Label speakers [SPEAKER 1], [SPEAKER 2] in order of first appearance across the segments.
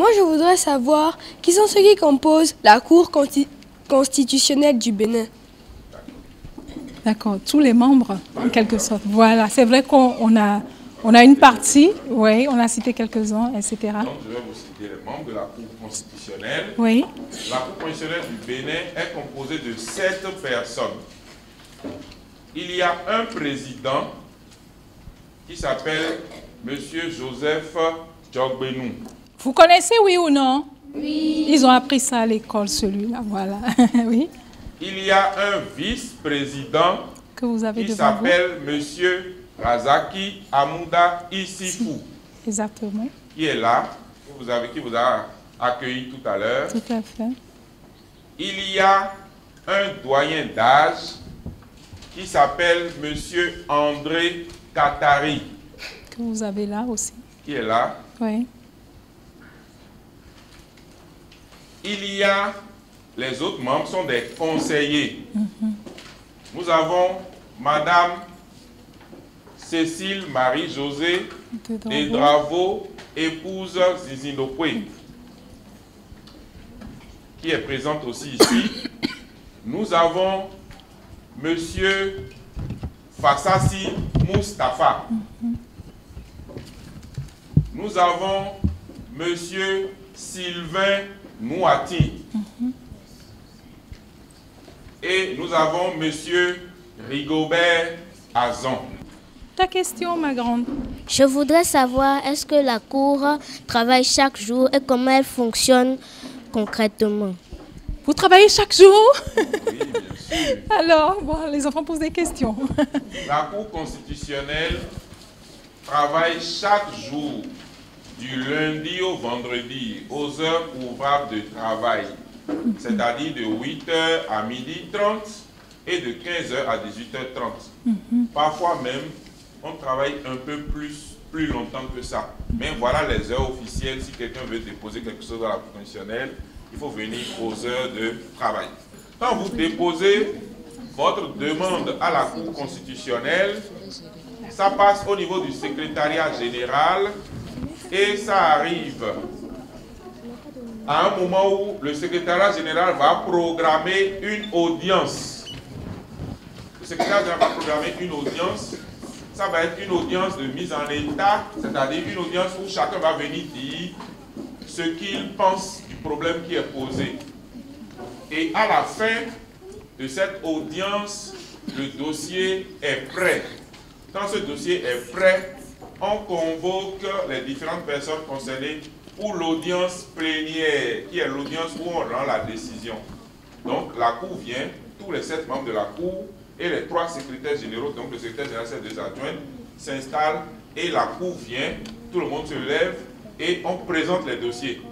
[SPEAKER 1] Moi, je voudrais savoir qui sont ceux qui composent la Cour constitutionnelle du Bénin.
[SPEAKER 2] D'accord, tous les membres, en quelque sorte. Voilà, c'est vrai qu'on a une partie, oui, on a cité quelques-uns, etc.
[SPEAKER 3] Donc, je vais vous citer les membres de la Cour constitutionnelle.
[SPEAKER 2] Oui.
[SPEAKER 3] La Cour constitutionnelle du Bénin est composée de 7 personnes. Il y a un président qui s'appelle M. Joseph Djogbenou.
[SPEAKER 2] Vous connaissez, oui ou non? Oui. Ils ont appris ça à l'école, celui-là, voilà. Oui.
[SPEAKER 3] Il y a un vice-président
[SPEAKER 2] Que vous avez
[SPEAKER 3] qui
[SPEAKER 2] devant vous.
[SPEAKER 3] s'appelle M. Razaki Amouda Issifou.
[SPEAKER 2] Exactement.
[SPEAKER 3] Qui est là, qui vous a accueilli tout à l'heure.
[SPEAKER 2] Tout à fait.
[SPEAKER 3] Il y a un doyen d'âge qui s'appelle M. André Katari.
[SPEAKER 2] Que vous avez là aussi.
[SPEAKER 3] Qui est là.
[SPEAKER 2] Oui.
[SPEAKER 3] Il y a, les autres membres sont des conseillers. Nous avons Madame Cécile Marie-Josée Dedravo, épouse Zizinokwe, qui est présente aussi ici. Nous avons Monsieur Fassassi Moustapha. Nous avons Monsieur Sylvain Mouati. Et nous avons Monsieur Rigobert Azan.
[SPEAKER 2] Ta question, ma grande?
[SPEAKER 4] Je voudrais savoir, est-ce que la Cour travaille chaque jour et comment elle fonctionne concrètement?
[SPEAKER 2] Vous travaillez chaque jour?
[SPEAKER 3] Oui, bien sûr.
[SPEAKER 2] Alors, bon, les enfants posent des questions.
[SPEAKER 3] La Cour constitutionnelle travaille chaque jour, du lundi au vendredi, aux heures ouvrables de travail, c'est-à-dire de 8h à 12h30 et de 15h à 18h30. Parfois même, on travaille un peu plus longtemps que ça. Mais voilà les heures officielles. Si quelqu'un veut déposer quelque chose à la Cour constitutionnelle, il faut venir aux heures de travail. Quand vous déposez votre demande à la Cour constitutionnelle, ça passe au niveau du secrétariat général et ça arrive à un moment où le secrétariat général va programmer une audience. Le secrétariat général va programmer une audience. Ça va être une audience de mise en état, c'est-à-dire une audience où chacun va venir dire ce qu'il pense du problème qui est posé. Et à la fin de cette audience, le dossier est prêt. Quand ce dossier est prêt, on convoque les différentes personnes concernées pour l'audience plénière, qui est l'audience où on rend la décision. Donc la Cour vient, tous les 7 membres de la Cour et les 3 secrétaires généraux, donc le secrétaire général et ses 2 adjoints, s'installent et la Cour vient, tout le monde se lève et on présente les dossiers.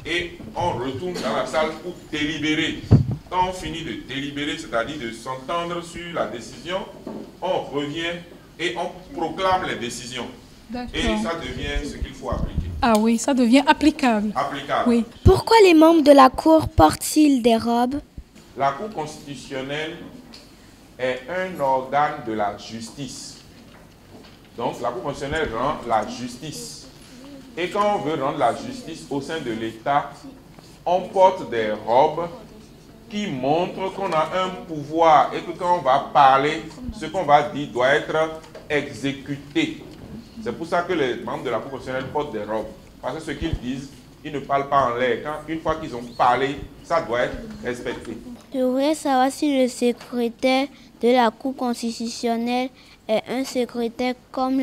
[SPEAKER 3] Et on retourne dans la salle pour délibérer. Quand on finit de délibérer, c'est-à-dire de s'entendre sur la décision, on revient et on proclame les décisions. Et ça devient ce qu'il faut appliquer.
[SPEAKER 2] Ah oui, ça devient applicable.
[SPEAKER 3] Applicable.
[SPEAKER 2] Oui.
[SPEAKER 4] Pourquoi les membres de la Cour portent-ils des robes?
[SPEAKER 3] La Cour constitutionnelle est un organe de la justice. Donc la Cour constitutionnelle rend la justice. Et quand on veut rendre la justice au sein de l'État, on porte des robes qui montrent qu'on a un pouvoir et que quand on va parler, ce qu'on va dire doit être exécuté. C'est pour ça que les membres de la Cour constitutionnelle portent des robes. Parce que ce qu'ils disent, ils ne parlent pas en l'air. Une fois qu'ils ont parlé, ça doit être respecté.
[SPEAKER 4] Je voudrais savoir si le secrétaire de la Cour constitutionnelle est un secrétaire comme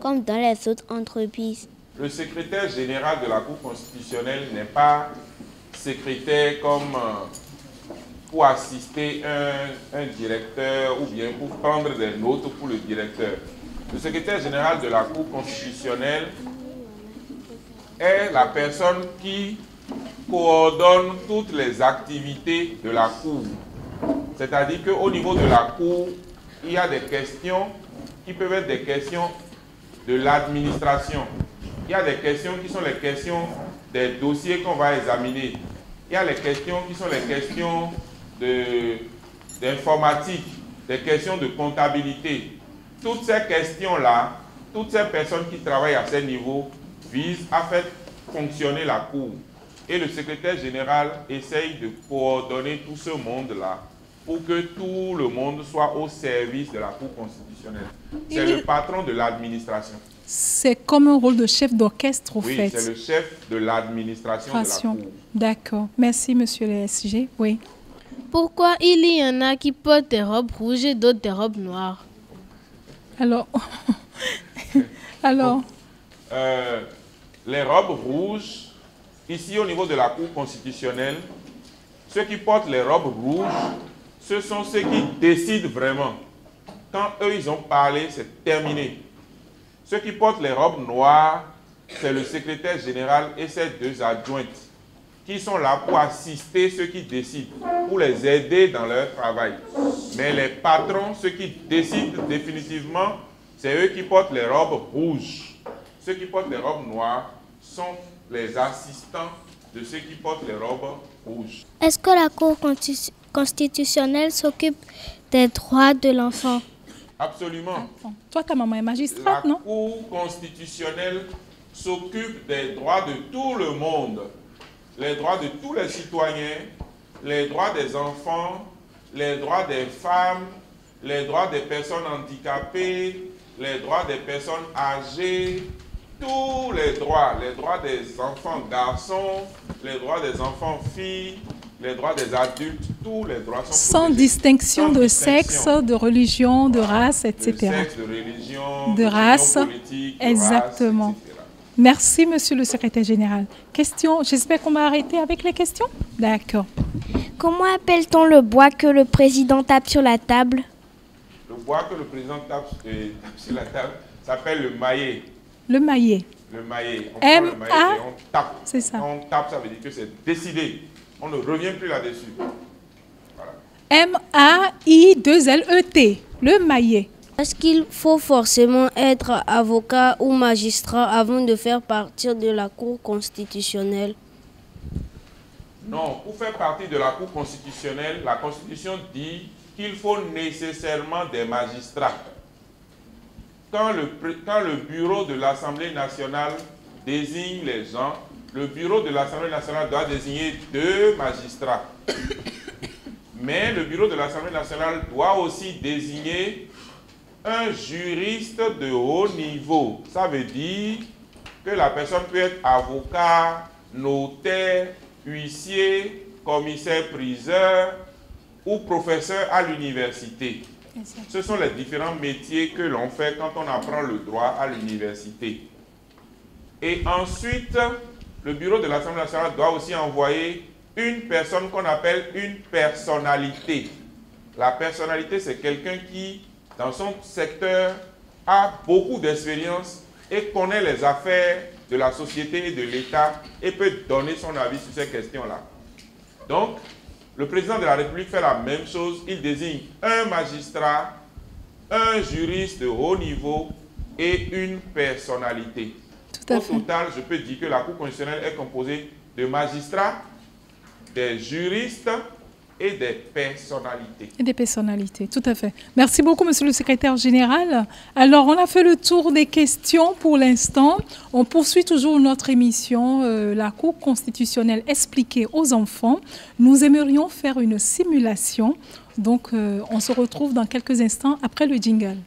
[SPEAKER 4] dans les autres entreprises.
[SPEAKER 3] Le secrétaire général de la Cour constitutionnelle n'est pas secrétaire comme pour assister un directeur ou bien pour prendre des notes pour le directeur. Le secrétaire général de la Cour constitutionnelle est la personne qui coordonne toutes les activités de la Cour. C'est-à-dire qu'au niveau de la Cour, il y a des questions qui peuvent être des questions de l'administration. Il y a des questions qui sont les questions des dossiers qu'on va examiner. Il y a les questions qui sont les questions d'informatique, des questions de comptabilité. Toutes ces questions-là, toutes ces personnes qui travaillent à ces niveaux visent à faire fonctionner la Cour. Et le secrétaire général essaye de coordonner tout ce monde-là pour que tout le monde soit au service de la Cour constitutionnelle. C'est le patron de l'administration.
[SPEAKER 2] C'est comme un rôle de chef d'orchestre, au fait.
[SPEAKER 3] Oui, c'est le chef de l'administration de la Cour.
[SPEAKER 2] D'accord. Merci, monsieur le SG. Oui.
[SPEAKER 5] Pourquoi il y en a qui portent des robes rouges et d'autres des robes noires?
[SPEAKER 2] Alors,
[SPEAKER 3] les robes rouges, ici au niveau de la Cour constitutionnelle, ceux qui portent les robes rouges, ce sont ceux qui décident vraiment. Quand eux, ils ont parlé, c'est terminé. Ceux qui portent les robes noires, c'est le secrétaire général et ses 2 adjointes qui sont là pour assister ceux qui décident, pour les aider dans leur travail. Mais les patrons, ceux qui décident définitivement, c'est eux qui portent les robes rouges. Ceux qui portent les robes noires sont les assistants de ceux qui portent les robes rouges.
[SPEAKER 4] Est-ce que la Cour constitutionnelle s'occupe des droits de l'enfant?
[SPEAKER 3] Absolument.
[SPEAKER 2] Toi, ta maman est magistrate, non?
[SPEAKER 3] La Cour constitutionnelle s'occupe des droits de tout le monde. Les droits de tous les citoyens, les droits des enfants, les droits des femmes, les droits des personnes handicapées, les droits des personnes âgées, tous les droits des enfants garçons, les droits des enfants filles, les droits des adultes, tous les droits sont
[SPEAKER 2] sans
[SPEAKER 3] protégés.
[SPEAKER 2] distinction de sexe, de religion, de race, etc.
[SPEAKER 3] De sexe, de religion,
[SPEAKER 2] de race,
[SPEAKER 3] politique, de
[SPEAKER 2] exactement.
[SPEAKER 3] race, etc.
[SPEAKER 2] Merci, monsieur le secrétaire général. Question, j'espère qu'on va arrêter avec les questions. D'accord.
[SPEAKER 6] Comment appelle-t-on le bois que le président tape sur la table?
[SPEAKER 3] Le bois que le président tape sur la table s'appelle le maillet.
[SPEAKER 2] Le maillet.
[SPEAKER 3] Le maillet. On prend le maillet et on tape.
[SPEAKER 2] C'est ça.
[SPEAKER 3] Quand on tape, ça veut dire que c'est décidé. On ne revient plus là-dessus. Voilà.
[SPEAKER 2] M-A-I-2-L-E-T. Le maillet.
[SPEAKER 5] Est-ce qu'il faut forcément être avocat ou magistrat avant de faire partie de la Cour constitutionnelle?
[SPEAKER 3] Non, pour faire partie de la Cour constitutionnelle, la Constitution dit qu'il faut nécessairement des magistrats. Quand le bureau de l'Assemblée nationale désigne les gens, le bureau de l'Assemblée nationale doit désigner 2 magistrats. Mais le bureau de l'Assemblée nationale doit aussi désigner un juriste de haut niveau. Ça veut dire que la personne peut être avocat, notaire, huissier, commissaire-priseur ou professeur à l'université. Ce sont les différents métiers que l'on fait quand on apprend le droit à l'université. Et ensuite, le bureau de l'Assemblée nationale doit aussi envoyer une personne qu'on appelle une personnalité. La personnalité, c'est quelqu'un qui, dans son secteur, a beaucoup d'expérience et connaît les affaires de la société et de l'État et peut donner son avis sur ces questions-là. Donc, le président de la République fait la même chose. Il désigne un magistrat, un juriste de haut niveau et une personnalité. Au total, je peux dire que la Cour constitutionnelle est composée de magistrats, des juristes et des personnalités.
[SPEAKER 2] Et des personnalités, tout à fait. Merci beaucoup, monsieur le secrétaire général. Alors, on a fait le tour des questions pour l'instant. On poursuit toujours notre émission, la Cour constitutionnelle expliquée aux enfants. Nous aimerions faire une simulation. Donc, on se retrouve dans quelques instants après le jingle.